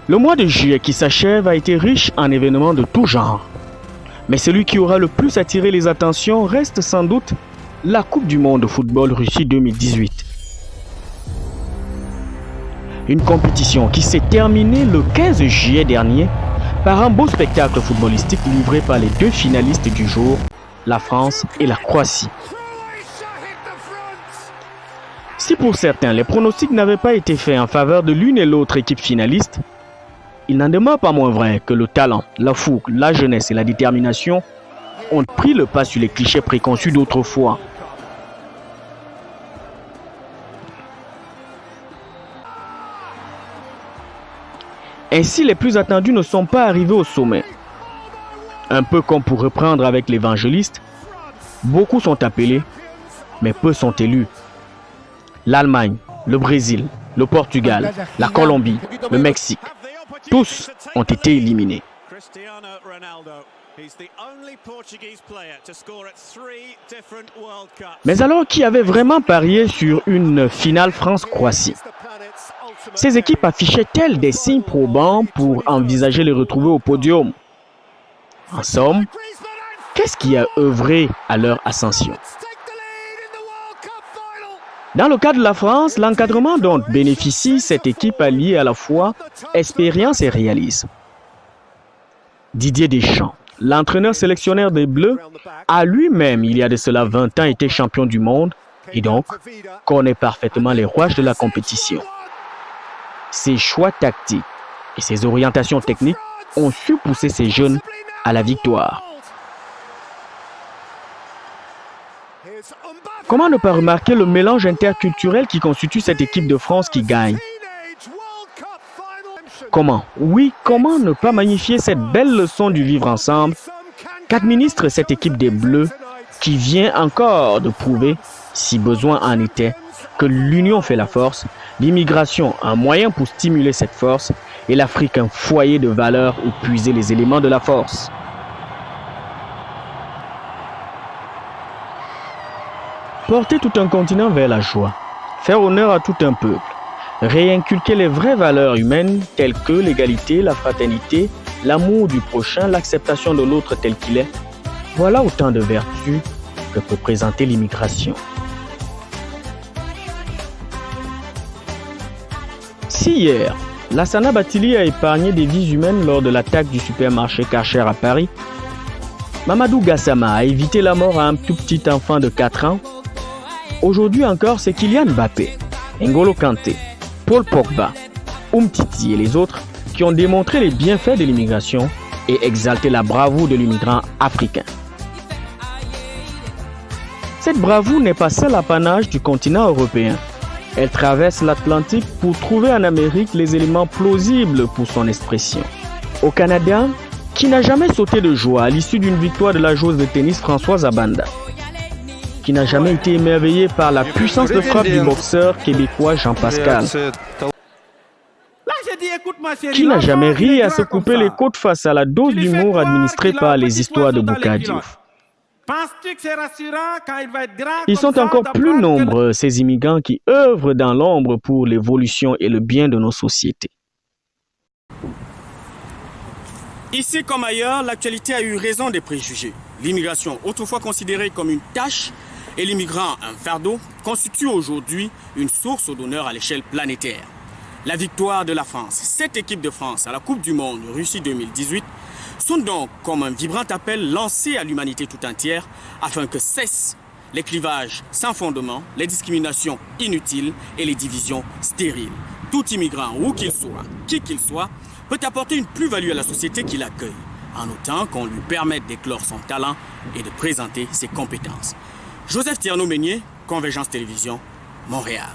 Le mois de juillet qui s'achève a été riche en événements de tout genre. Mais celui qui aura le plus attiré les attentions reste sans doute la Coupe du Monde de football Russie 2018. Une compétition qui s'est terminée le 15 juillet dernier par un beau spectacle footballistique livré par les deux finalistes du jour, la France et la Croatie. Si pour certains les pronostics n'avaient pas été faits en faveur de l'une et l'autre équipe finaliste, il n'en demeure pas moins vrai que le talent, la fougue, la jeunesse et la détermination ont pris le pas sur les clichés préconçus d'autrefois. Ainsi, les plus attendus ne sont pas arrivés au sommet. Un peu comme pour reprendre avec l'évangéliste, beaucoup sont appelés, mais peu sont élus. L'Allemagne, le Brésil, le Portugal, la Colombie, le Mexique, tous ont été éliminés. Mais alors, qui avait vraiment parié sur une finale France-Croatie? Ces équipes affichaient-elles des signes probants pour envisager les retrouver au podium? En somme, qu'est-ce qui a œuvré à leur ascension? Dans le cas de la France, l'encadrement dont bénéficie cette équipe allie à la fois expérience et réalisme. Didier Deschamps, l'entraîneur sélectionneur des Bleus, a lui-même, il y a de cela 20 ans, été champion du monde et donc connaît parfaitement les rouages de la compétition. Ses choix tactiques et ses orientations techniques ont su pousser ces jeunes à la victoire. Comment ne pas remarquer le mélange interculturel qui constitue cette équipe de France qui gagne? Comment ne pas magnifier cette belle leçon du vivre ensemble qu'administre cette équipe des Bleus qui vient encore de prouver, si besoin en était, que l'union fait la force, l'immigration un moyen pour stimuler cette force et l'Afrique un foyer de valeur où puiser les éléments de la force. Porter tout un continent vers la joie, faire honneur à tout un peuple, réinculquer les vraies valeurs humaines telles que l'égalité, la fraternité, l'amour du prochain, l'acceptation de l'autre tel qu'il est, voilà autant de vertus que peut présenter l'immigration. Si hier, Lassana Bathily a épargné des vies humaines lors de l'attaque du supermarché Karcher à Paris, Mamadou Gassama a évité la mort à un tout petit enfant de 4 ans, aujourd'hui encore, c'est Kylian Mbappé, N'Golo Kanté, Paul Pogba, Umtiti et les autres qui ont démontré les bienfaits de l'immigration et exalté la bravoure de l'immigrant africain. Cette bravoure n'est pas seul apanage du continent européen. Elle traverse l'Atlantique pour trouver en Amérique les éléments plausibles pour son expression. Au Canada, qui n'a jamais sauté de joie à l'issue d'une victoire de la joueuse de tennis Françoise Abanda? Qui n'a jamais été émerveillé par la puissance de frappe du boxeur québécois Jean-Pascal? Qui n'a jamais ri à se couper les côtes face à la dose d'humour administrée par les histoires de Bouka Diouf? Ils sont encore plus nombreux, ces immigrants qui œuvrent dans l'ombre pour l'évolution et le bien de nos sociétés. Ici comme ailleurs, l'actualité a eu raison des préjugés. L'immigration, autrefois considérée comme une tâche, et l'immigrant, un fardeau, constitue aujourd'hui une source d'honneur à l'échelle planétaire. La victoire de la France, cette équipe de France à la Coupe du Monde Russie 2018, sont donc comme un vibrant appel lancé à l'humanité tout entière afin que cessent les clivages sans fondement, les discriminations inutiles et les divisions stériles. Tout immigrant, où qu'il soit, qui qu'il soit, peut apporter une plus-value à la société qui l'accueille, en autant qu'on lui permette d'éclore son talent et de présenter ses compétences. Joseph Tierno-Meunier, Convergence Télévision, Montréal.